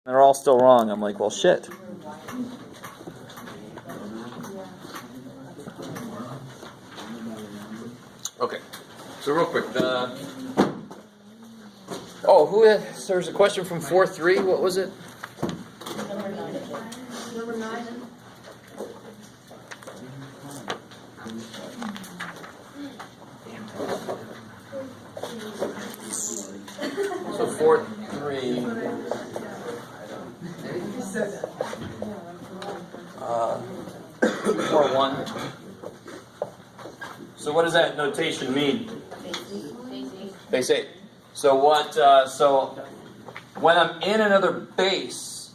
They're all still wrong. I'm like, well, shit. Okay, so real quick. There's a question from 4.3. What was it? Number 9. So 4.3. 4.1. So what does that notation mean? Base 8. So what? So when I'm in another base,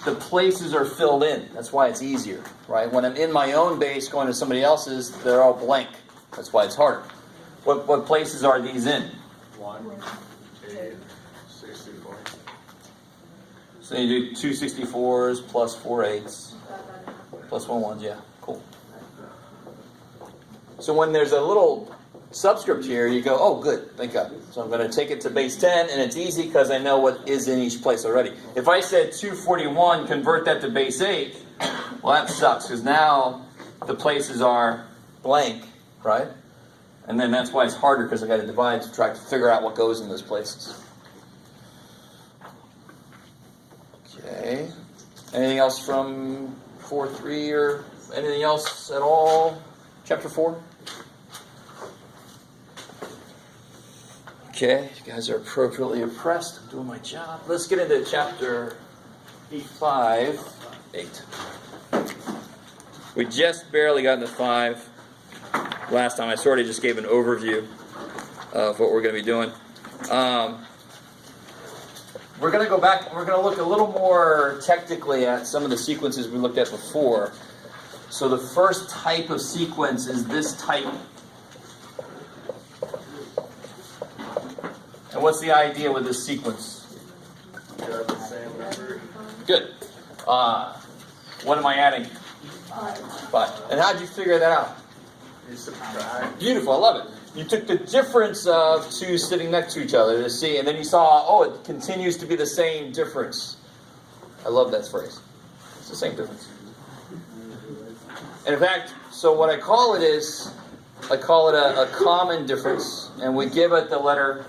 the places are filled in. That's why it's easier, right? When I'm in my own base going to somebody else's, they're all blank. That's why it's harder. What places are these in? 1, 8, 64. So you do 2 64s plus 4 8s plus 1 1s. Yeah, cool. So when there's a little subscript here, you go, oh, good, thank God. So I'm going to take it to base 10, and it's easy because I know what is in each place already. If I said 241, convert that to base 8, well, that sucks because now the places are blank, right? And then that's why it's harder because I got to divide, subtract, to figure out what goes in those places. Okay. Anything else from 4.3 or anything else at all? Chapter 4? Okay, you guys are appropriately oppressed. I'm doing my job. Let's get into chapter 5, 8. We just barely got into 5 last time. I sort of just gave an overview of what we're going to be doing. We're going to go back. We're going to look a little more technically at some of the sequences we looked at before. So the first type of sequence is this type. And what's the idea with this sequence? You have the same number. Good. What am I adding? 5. And how'd you figure that out? You subtract. Beautiful. I love it. You took the difference of 2 sitting next to each other to see, and then you saw, oh, it continues to be the same difference. I love that phrase. It's the same difference. And in fact, so what I call it is, I call it a common difference, and we give it the letter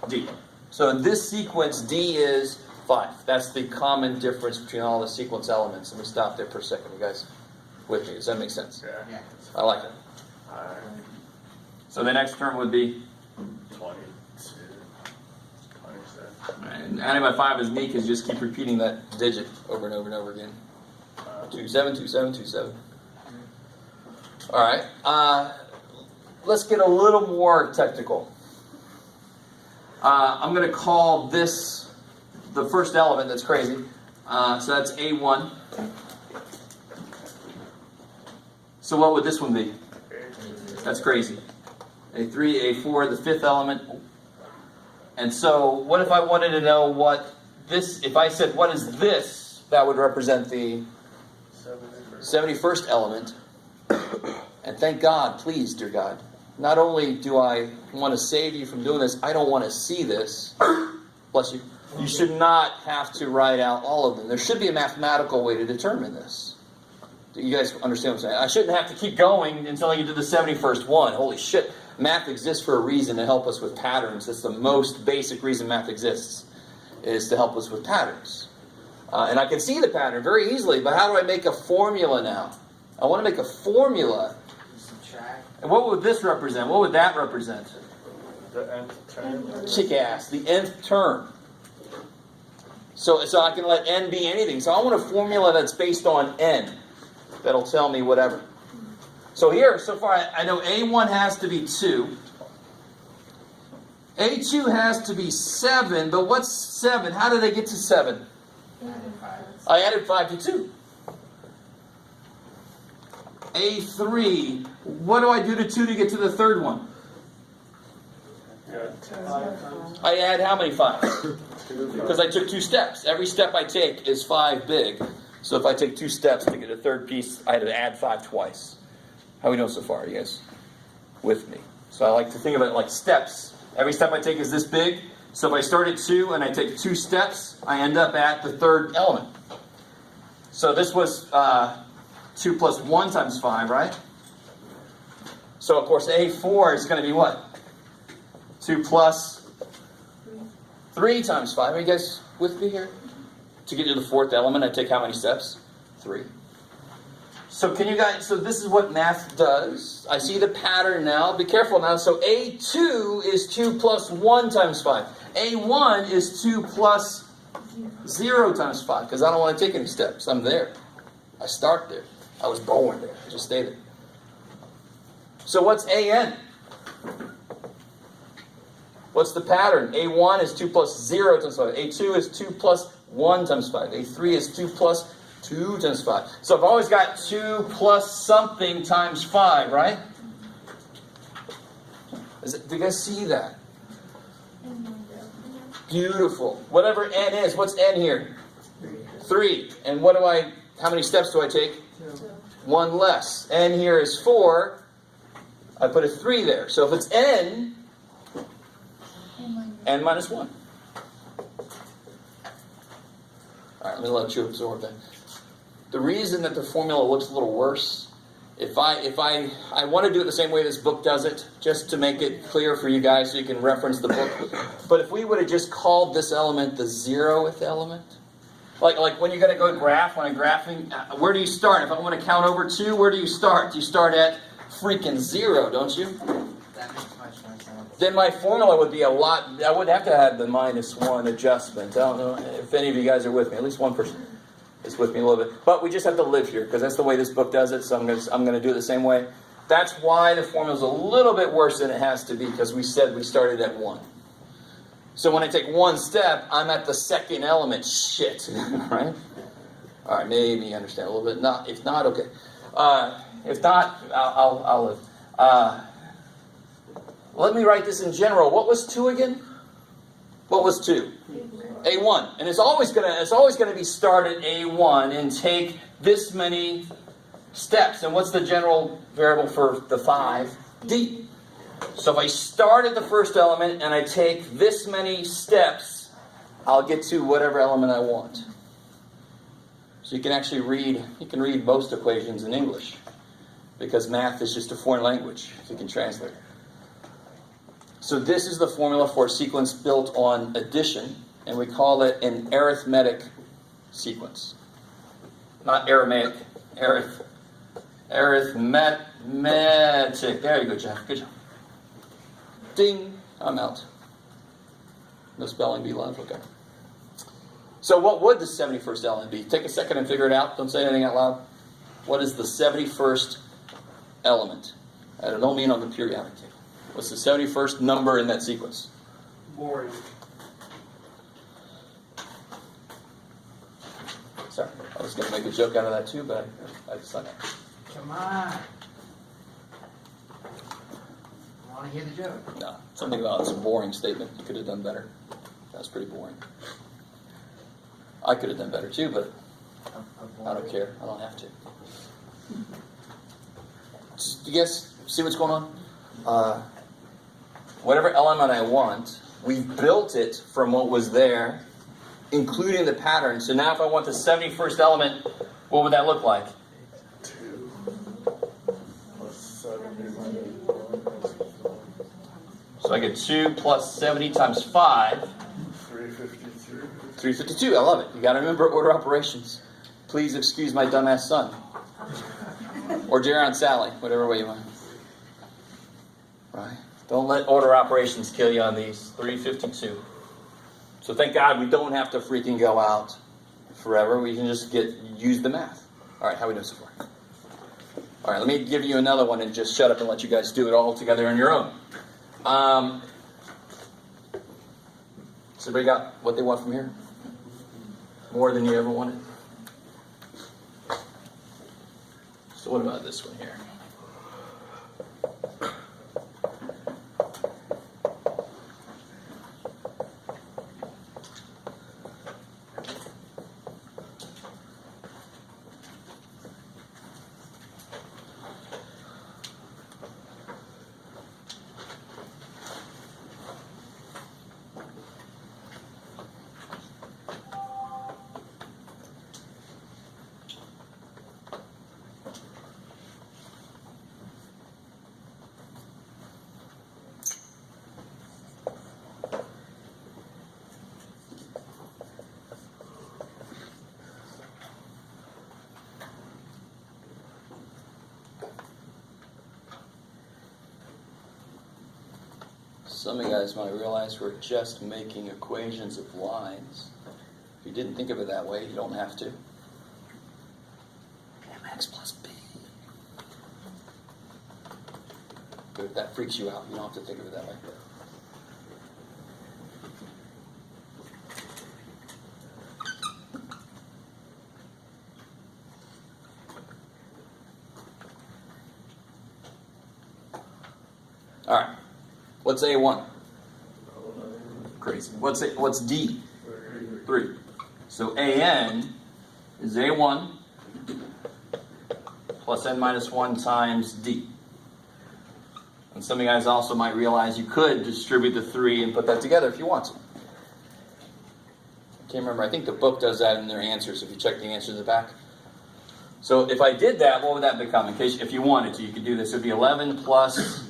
D. So in this sequence, D is 5. That's the common difference between all the sequence elements. Let me stop there for a second, you guys. With me. Does that make sense? Yeah. I like it. So the next term would be? 22. 27. And adding by 5 is me because you just keep repeating that digit over and over and over again. 27, 27, 27. All right. Let's get a little more technical. I'm going to call this the first element. That's crazy. So that's A1. So what would this one be? That's crazy. A3, A4, the fifth element. And so what if I wanted to know what this, if I said what is this, that would represent the 71st element. And thank God, please, dear God, not only do I want to save you from doing this, I don't want to see this. Bless you. You should not have to write out all of them. There should be a mathematical way to determine this. Do you guys understand what I'm saying? I shouldn't have to keep going until I get to the 71st one. Holy shit. Math exists for a reason, to help us with patterns. That's the most basic reason math exists, is to help us with patterns. And I can see the pattern very easily, but how do I make a formula now? I want to make a formula. And what would this represent? What would that represent? The nth term. Chick ass, the nth term. So I can let n be anything. So I want a formula that's based on n. That'll tell me whatever. So here, so far, I know A1 has to be 2. A2 has to be 7, but what's 7? How did I get to 7? I added 5 to 2. A3, what do I do to 2 to get to the third one? I add how many 5s? Because I took 2 steps. Every step I take is 5 big. So if I take 2 steps to get a third piece, I had to add 5 twice. How are we doing so far? Are you guys with me? So I like to think of it like steps. Every step I take is this big. So if I start at 2 and I take 2 steps, I end up at the third element. So this was 2 plus 1 times 5, right? So of course A4 is going to be what? 2 plus 3 times 5. Are you guys with me here? To get to the fourth element, I take how many steps? 3. So can you guys, so this is what math does. I see the pattern now. Be careful now. So A2 is 2 plus 1 times 5. A1 is 2 plus 0 times 5, because I don't want to take any steps. I'm there. I start there. I was born there. I just stay there. So what's AN? What's the pattern? A1 is 2 plus 0 times 5. A2 is 2 plus 1 times 5. A3 is 2 plus 2 times 5. So I've always got 2 plus something times 5, right? Do you guys see that? Beautiful. Whatever n is, what's n here? 3. And how many steps do I take? 1 less. N here is 4. I put a 3 there. So if it's n, n minus 1. Alright, let me let you absorb that. The reason that the formula looks a little worse, I want to do it the same way this book does it, just to make it clear for you guys so you can reference the book. But if we would have just called this element the 0th element, like when you're going to go graph, when I'm graphing, where do you start? If I want to count over 2, where do you start? You start at freaking 0, don't you? That makes much more sense. Then my formula would be a lot, I would have to have the -1 adjustment. I don't know if any of you guys are with me. At least one person is with me a little bit. But we just have to live here, because that's the way this book does it, so I'm going to do it the same way. That's why the formula is a little bit worse than it has to be, because we said we started at 1. So when I take 1 step, I'm at the second element. Shit. Right? All right, maybe you understand a little bit. If not, okay. If not, I'll live. Let me write this in general. What was 2 again? What was 2? A1. And it's always gonna be start at A1 and take this many steps. And what's the general variable for the 5? D. So if I start at the first element and I take this many steps, I'll get to whatever element I want. So you can actually read most equations in English, because math is just a foreign language, if you can translate. So this is the formula for a sequence built on addition, and we call it an arithmetic sequence. Not Aramaic, arithmetic. There you go, Jeff. Good job. Ding, I'm out. No spelling bee love? Okay. So what would the 71st element be? Take a second and figure it out. Don't say anything out loud. What is the 71st element? I don't mean on the periodic table. What's the 71st number in that sequence? Boring. Sorry, I was going to make a joke out of that too, but I decided. Come on. I want to hear the joke. No, something about it's a boring statement. You could have done better. That's pretty boring. I could have done better too, but I don't care. I don't have to. Do you guys see what's going on? Whatever element I want, we've built it from what was there, including the pattern. So now if I want the 71st element, what would that look like? 2 plus 70 minus 1. So I get 2 plus 70 times 5. 353. 352. I love it. You got to remember order operations. Please excuse my dumbass son. Or Jerry and Sally, whatever way you want. Right? Don't let order operations kill you on these. 352. So thank God we don't have to freaking go out forever. We can just use the math. All right, how are we doing so far? All right, let me give you another one and just shut up and let you guys do it all together on your own. So everybody got what they want from here? More than you ever wanted? So what about this one here? Some of you guys might realize we're just making equations of lines. If you didn't think of it that way, you don't have to. Mx plus b. But if that freaks you out, you don't have to think of it that way. All right. What's A1? Crazy. What's D? 3. So AN is A1 plus n minus 1 times D. And some of you guys also might realize you could distribute the 3 and put that together if you want to. I can't remember. I think the book does that in their answers if you check the answers at the back. So if I did that, what would that become? In case, if you wanted to, you could do this. It would be 11 plus...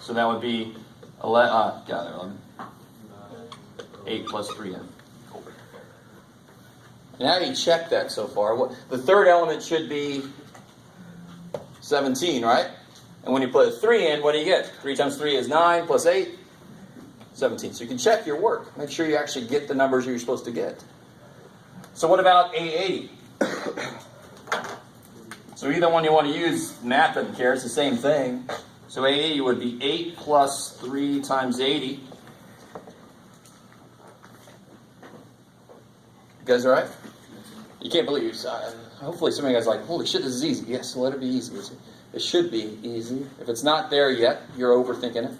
So that would be 11. 8 plus 3n. And how do you check that so far? The third element should be 17, right? And when you put a 3 in, what do you get? 3 times 3 is 9, plus 8, 17. So you can check your work. Make sure you actually get the numbers you're supposed to get. So what about A80? So either one you want to use, math doesn't care, it's the same thing. So A80 would be 8 plus 3 times 80. You guys all right? You can't believe it. Hopefully some of you guys are like, holy shit, this is easy. Yes, let it be easy. It should be easy. If it's not there yet, you're overthinking it.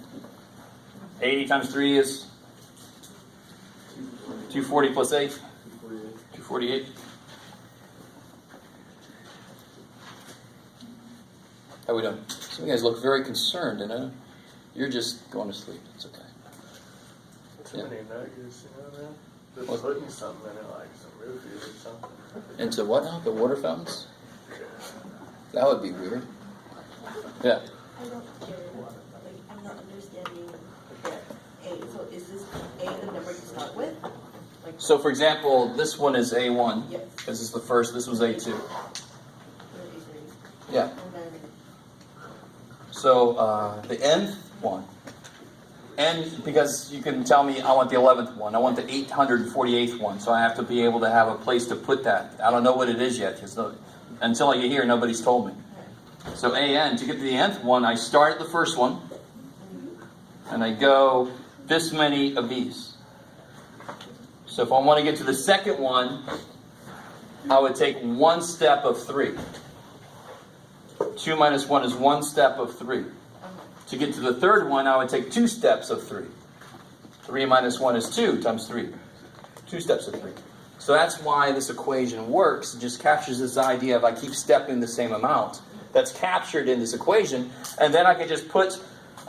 80 times 3 is 240 plus 8? 248. How we doing? Some of you guys look very concerned, and you're just going to sleep. It's okay. Too many nuggets, you know, man. Just putting something in it, like some roofies or something. Into what now? The water fountains? That would be weird. Yeah. I don't get it. Like, I'm not understanding that A. So is this A the number to start with? Like, So for example, this one is A1. yes. This is the first. This was A2. A3. Yeah. And then So the nth one. N, because you can tell me I want the 11th one. I want the 848th one. So I have to be able to have a place to put that. I don't know what it is yet. Until I get here, nobody's told me. So AN, to get to the nth one, I start at the first one. And I go this many of these. So if I want to get to the second one, I would take one step of 3. 2 minus 1 is one step of 3. To get to the third one, I would take 2 steps of 3. 3 minus 1 is 2 times 3. 2 steps of 3. So that's why this equation works. It just captures this idea of I keep stepping the same amount. That's captured in this equation. And then I can just put,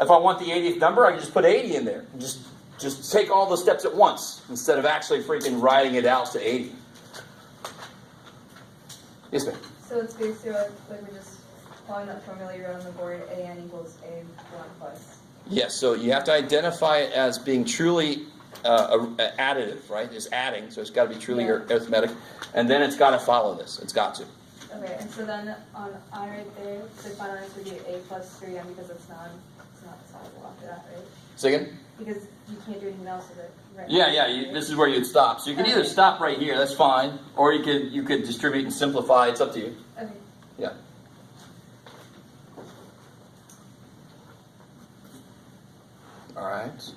if I want the 80th number, I can just put 80 in there. Just take all the steps at once instead of actually freaking writing it out to 80. Yes, ma'am. So it's basically like we're just following that formula you wrote on the board, AN equals A1 plus. Yes, so you have to identify it as being truly additive, right? It's adding, so it's got to be truly arithmetic. And then it's got to follow this. It's got to. Okay, and so then on I right there, the final answer would be A plus 3n because it's not solvable after that, right? Say again? Because you can't do anything else with it, right? Yeah, this is where you'd stop. So you can either stop right here, that's fine, or you could distribute and simplify. It's up to you. Okay. Yeah. All right.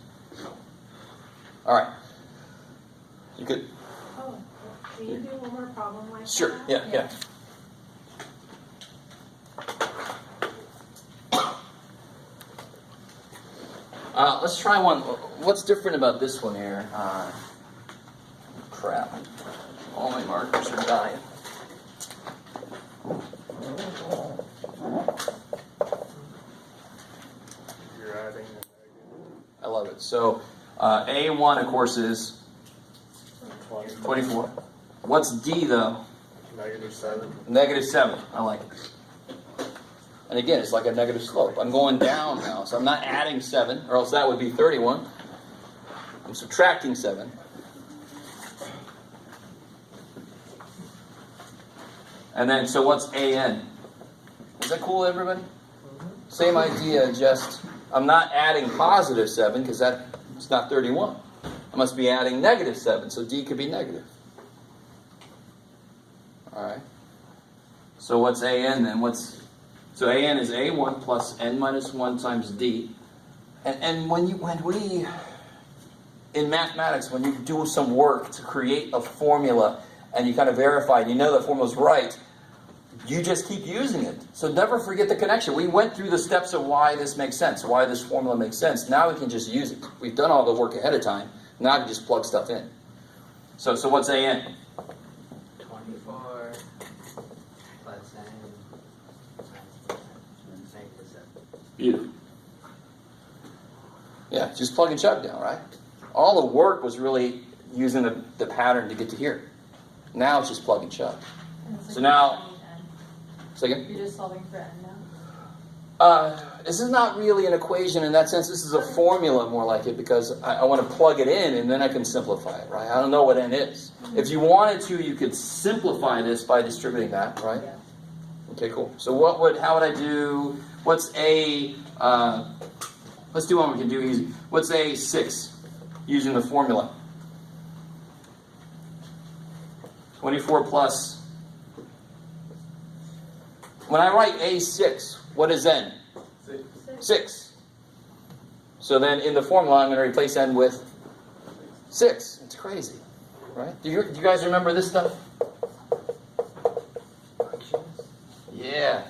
All right. You could. Oh, can you do one more problem like Sure. that? Yeah. Let's try one. What's different about this one here? Crap. All my markers are dying. You're adding the I love it. So A1, of course, is 24. What's D, though? negative 7. Negative 7. I like it. And again, it's like a negative slope. I'm going down now, so I'm not adding 7, or else that would be 31. I'm subtracting 7. And then, so what's AN? Is that cool, everybody? Same idea, just I'm not adding positive 7 because that's not 31. I must be adding negative 7, so D could be negative. Alright. So what's AN then? So AN is A1 plus N minus 1 times D. And when we, in mathematics, when you do some work to create a formula and you kind of verify and you know that formula's right, you just keep using it. So never forget the connection. We went through the steps of why this makes sense, why this formula makes sense. Now we can just use it. We've done all the work ahead of time. Now I can just plug stuff in. So what's AN? 24 plus 10 times -7. Beautiful. Yeah, just plug and chug now, right? All the work was really using the pattern to get to here. Now it's just plug and chug. And it's So now- finding n. Second. You're just solving for n now? This is not really an equation in that sense. This is a formula more like it because I want to plug it in and then I can simplify it, right? I don't know what n is. If you wanted to, you could simplify this by distributing that, right? Yeah. Okay, cool. So how would I do, what's A, let's do one we can do easy. What's A6 using the formula? 24 plus, when I write A6, what is n? 6. So then in the formula, I'm going to replace n with 6. It's crazy, right? Do you guys remember this stuff? Yeah.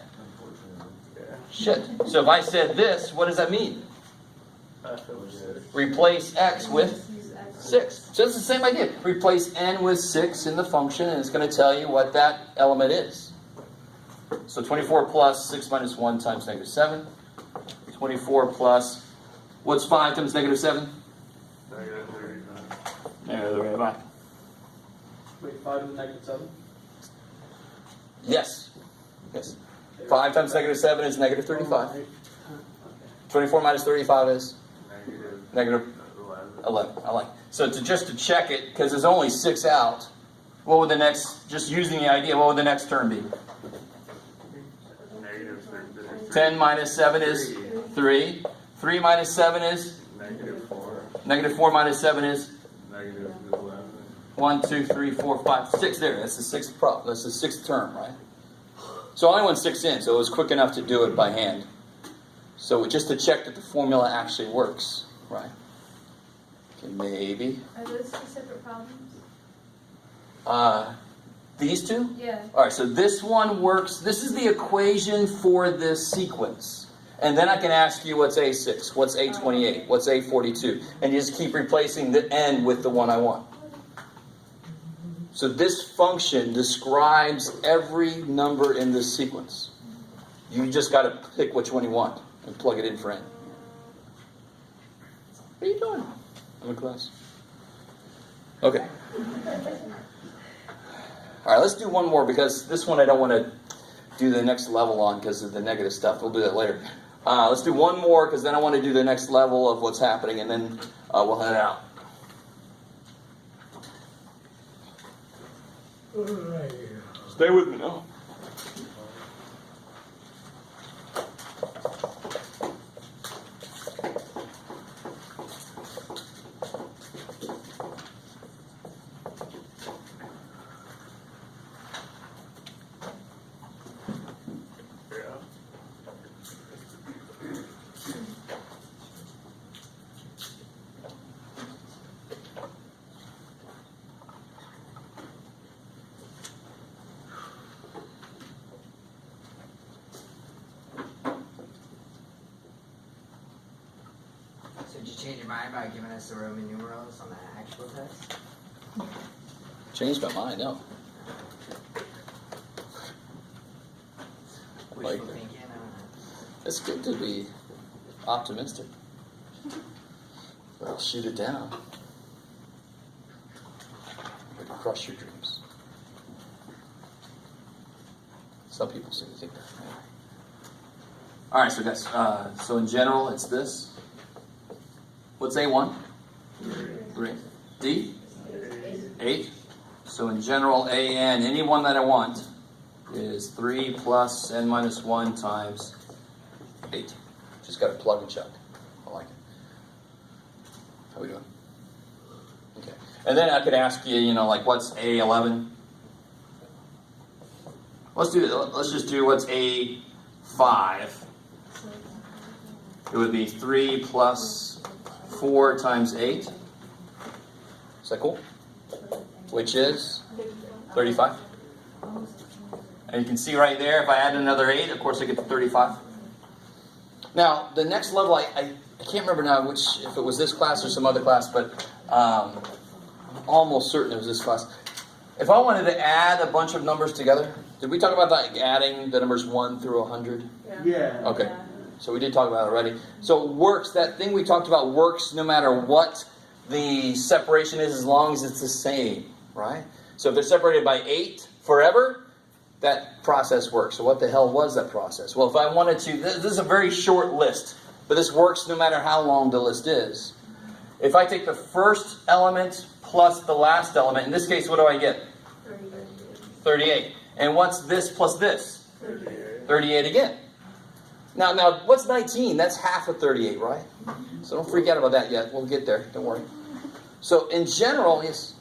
Shit. So if I said this, what does that mean? Replace x with Use x. 6. So it's the same idea. Replace n with 6 in the function, and it's going to tell you what that element is. So 24 plus 6 minus 1 times negative 7. 24 plus, what's 5 times negative 7? Negative 35. Negative 35. Wait, 5 and negative 7? Yes. Yes. 5 times negative 7 is negative 35. 24 minus 35 is negative 11. I like it. So just to check it, because there's only 6 out, what would the next, just using the idea, what would the next term be? Negative 33. 10 minus 7 is 3. 3 minus 7 is? Negative 4. Negative 4 minus 7 is? Negative 11. 1, 2, 3, 4, 5, 6. There, that's the sixth problem. That's the sixth term, right? So I only went 6 in, so it was quick enough to do it by hand. So just to check that the formula actually works, right? Okay, maybe. Are those two separate problems? These two? Yeah. All right, so this one works. This is the equation for this sequence. And then I can ask you what's A6, what's A28, what's A42. And you just keep replacing the n with the one I want. So this function describes every number in this sequence. You just got to pick which one you want and plug it in for n. What are you doing? I'm in class. Okay. All right, let's do one more because this one I don't want to do the next level on because of the negative stuff. We'll do that later. Let's do one more because then I want to do the next level of what's happening and then we'll head out. Stay with me now. So did you change your mind about giving us the Roman numerals on the actual test? Changed my mind, no. Like, Wishful thinking, I don't know. it's good to be optimistic. But I'll shoot it down. Or to crush your dreams. Some people seem to think that. All right, so guys, so in general, it's this. What's A1? 3. D? 8. So in general, AN, any one that I want, is 3 plus n minus 1 times 8. Just got to plug and chug. How we doing? Okay. And then I could ask you, you know, like what's A11? Let's just do what's A5. It would be 3 plus 4 times 8. Is that cool? Which is 35. And you can see right there, if I add another 8, of course I get to 35. Now, the next level, I can't remember now if it was this class or some other class, but I'm almost certain it was this class. If I wanted to add a bunch of numbers together, did we talk about like adding the numbers 1 through 100? Yeah. Okay. So we did talk about it already. So it works, that thing we talked about works no matter what the separation is, as long as it's the same, right? So if they're separated by 8 forever, that process works. So what the hell was that process? Well, if I wanted to, this is a very short list, but this works no matter how long the list is. If I take the first element plus the last element, in this case, what do I get? 38. And what's this plus this? 38 again. Now, what's 19? That's half of 38, right? So don't freak out about that yet. We'll get there. Don't worry. So in general, yes.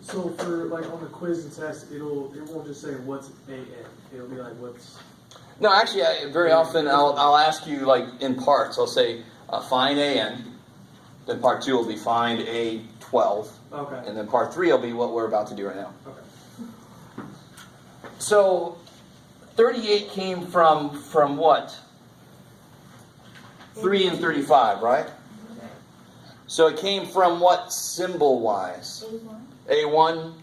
So for like on the quiz and test, it won't just say what's AN. It'll be like what's. No, actually, very often I'll ask you like in parts. I'll say find AN. Then part 2 will be find A12. Okay. And then part 3 will be what we're about to do right now. Okay. So 38 came from what? 3 and 35, right? So it came from what symbol-wise? A1?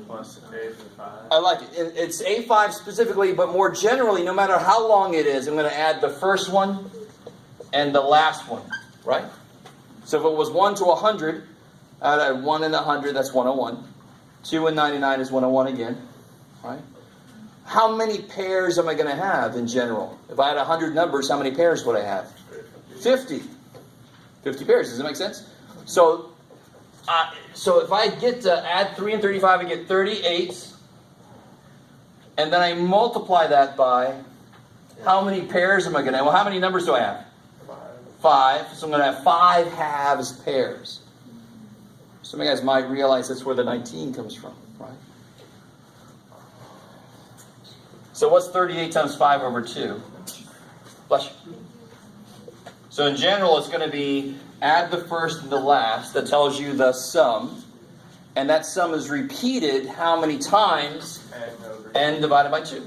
Plus 8 to 5. I like it. It's A5 specifically, but more generally, no matter how long it is, I'm going to add the first one and the last one, right? So if it was 1 to 100, I'd add 1 and 100, that's 101. 2 and 99 is 101 again, right? How many pairs am I going to have in general? If I had 100 numbers, how many pairs would I have? 50. 50 pairs. Does that make sense? So if I get to add 3 and 35, I get 38. And then I multiply that by how many pairs am I going to have? Well, how many numbers do I have? 5. So I'm going to have 5 halves pairs. Some of you guys might realize that's where the 19 comes from, right? So what's 38 times 5 over 2? Bless you. So in general, it's going to be add the first and the last. That tells you the sum. And that sum is repeated how many times? N divided by 2.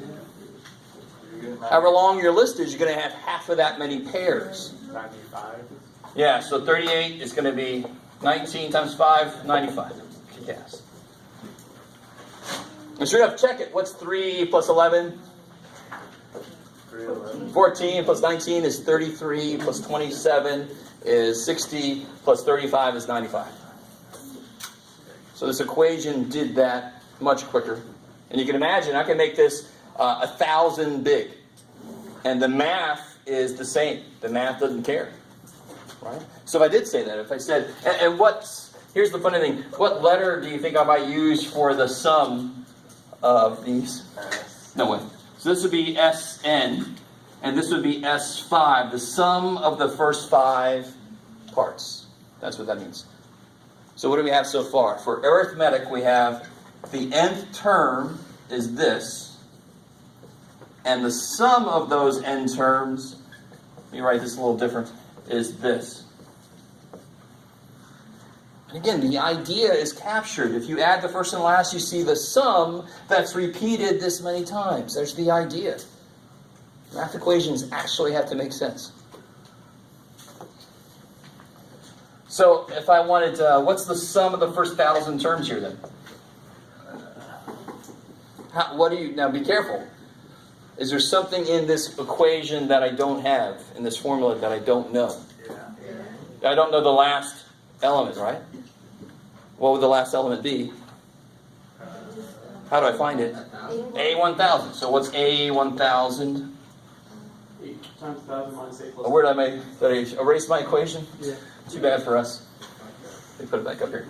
However long your list is, you're going to have half of that many pairs. 95. Yeah, so 38 is going to be 19 times 5, 95. Yes. And sure enough, check it. What's 3 plus 11? 14 plus 19 is 33, plus 27 is 60, plus 35 is 95. So this equation did that much quicker. And you can imagine, I can make this 1,000 big. And the math is the same. The math doesn't care. Right? So if I did say that, if I said, here's the funny thing, what letter do you think I might use for the sum of these? No way. So this would be Sn, and this would be S5, the sum of the first 5 parts. That's what that means. So what do we have so far? For arithmetic, we have the nth term is this, and the sum of those n terms, let me write this a little different, is this. And again, the idea is captured. If you add the first and last, you see the sum that's repeated this many times. There's the idea. Math equations actually have to make sense. So if I wanted to, what's the sum of the first 1,000 terms here then? Now be careful. Is there something in this equation that I don't have, in this formula that I don't know? I don't know the last element, right? What would the last element be? How do I find it? A1000. So what's A1000? 8 times 1,000 minus 8 plus. Where did I erase my equation? Yeah. Too bad for us. Let me put it back up here.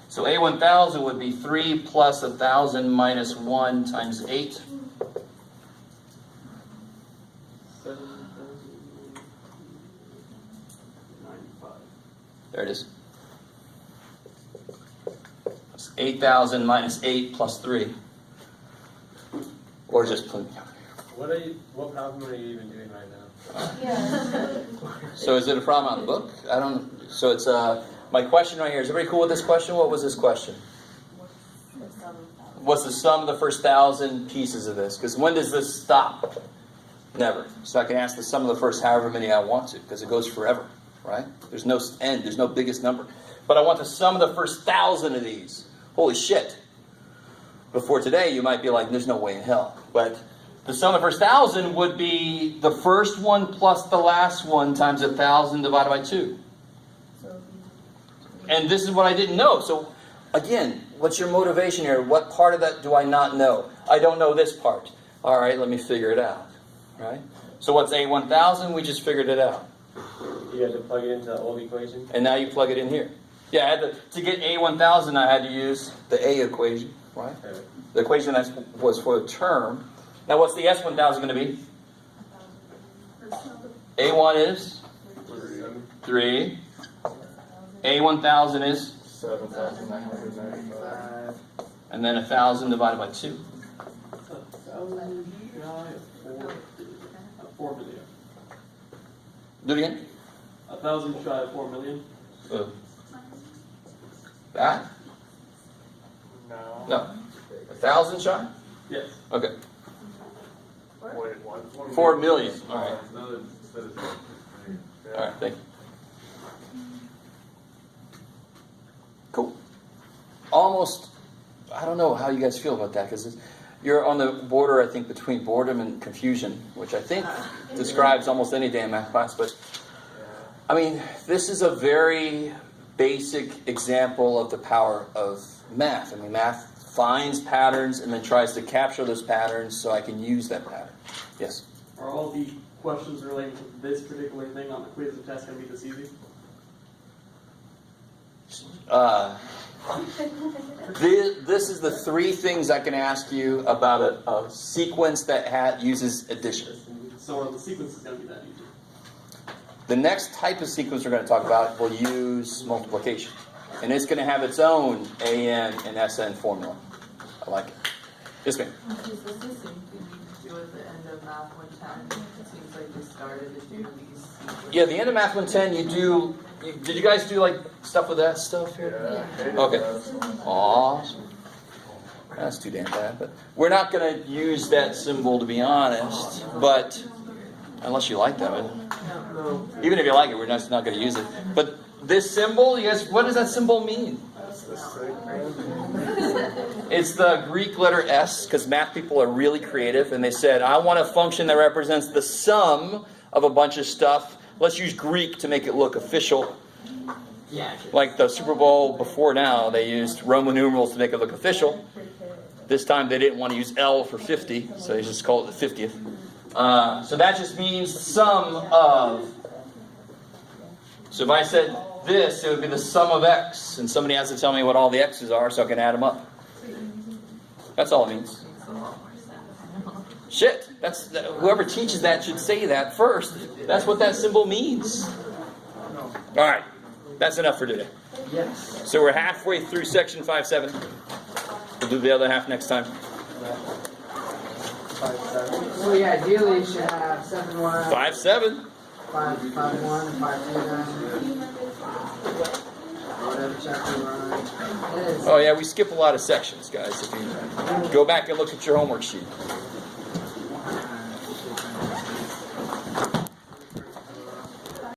So A1000 would be 3 plus 1,000 minus 1 times 8. There it is. It's 8,000 minus 8 plus 3. Or just put. What problem are you even doing right now? Yeah. So is it a problem out of the book? I don't. So it's my question right here. Is everybody cool with this question? What was this question? What's the sum of the first 1,000 pieces of this? Because when does this stop? Never. So I can ask the sum of the first however many I want to, because it goes forever, right? There's no end. There's no biggest number. But I want the sum of the first 1,000 of these. Holy shit. Before today, you might be like, there's no way in hell. But the sum of the first 1,000 would be the first one plus the last one times 1,000 divided by 2. And this is what I didn't know. So, again, what's your motivation here? What part of that do I not know? I don't know this part. All right, let me figure it out. Right? So what's A1000? We just figured it out. You had to plug it into the old equation? And now you plug it in here. Yeah, I had to get A1000, I had to use the A equation, right? Okay. The equation that was for the term. Now what's the S1000 going to be? A1 is 3. A1000 is 7,995. and then 1,000 divided by 2. 1,000 shy of 4 million. Do it again. 1,000 shy of 4 million. That? No. No. 1,000 shy? Yes. Okay. Wait, what? 4 million. All right. All right. Thank you. Cool. Almost. I don't know how you guys feel about that because you're on the border, I think, between boredom and confusion, which I think describes almost any damn math class. But I mean, this is a very basic example of the power of math. I mean, math finds patterns and then tries to capture those patterns so I can use that pattern. Yes? Are all the questions relating to this particular thing on the quiz and test going to be this easy? This is the 3 things I can ask you about a sequence that uses addition. So are the sequences going to be that easy? The next type of sequence we're going to talk about will use multiplication. And it's going to have its own AN and SN formula. I like it. Yes, ma'am. Is this the same thing you do at the end of Math 110? It seems like you started to do these sequences. Yeah, the end of Math 110, you do... Did you guys do, like, stuff with that stuff here? Yeah. Okay. Awesome. That's too damn bad. But we're not going to use that symbol, to be honest. But, unless you like that. Even if you like it, we're not going to use it. But this symbol, you guys, what does that symbol mean? It's the Greek letter S, because math people are really creative, and they said, I want a function that represents the sum of a bunch of stuff. Let's use Greek to make it look official. Yeah. Like the Super Bowl before now, they used Roman numerals to make it look official. This time they didn't want to use L for 50, so they just called it the 50th. So that just means sum of. So if I said this, it would be the sum of x, and somebody has to tell me what all the x's are so I can add them up. That's all it means. Shit, whoever teaches that should say that first. That's what that symbol means. All right, that's enough for today. Yes. So we're halfway through section 5.7. We'll do the other half next time. 5,700. So yeah, ideally you should have 7-1, 5.7. 5-1, 5-2, whatever chapter we're on. It is. Oh yeah, we skip a lot of sections, guys. If you go back and look at your homework sheet.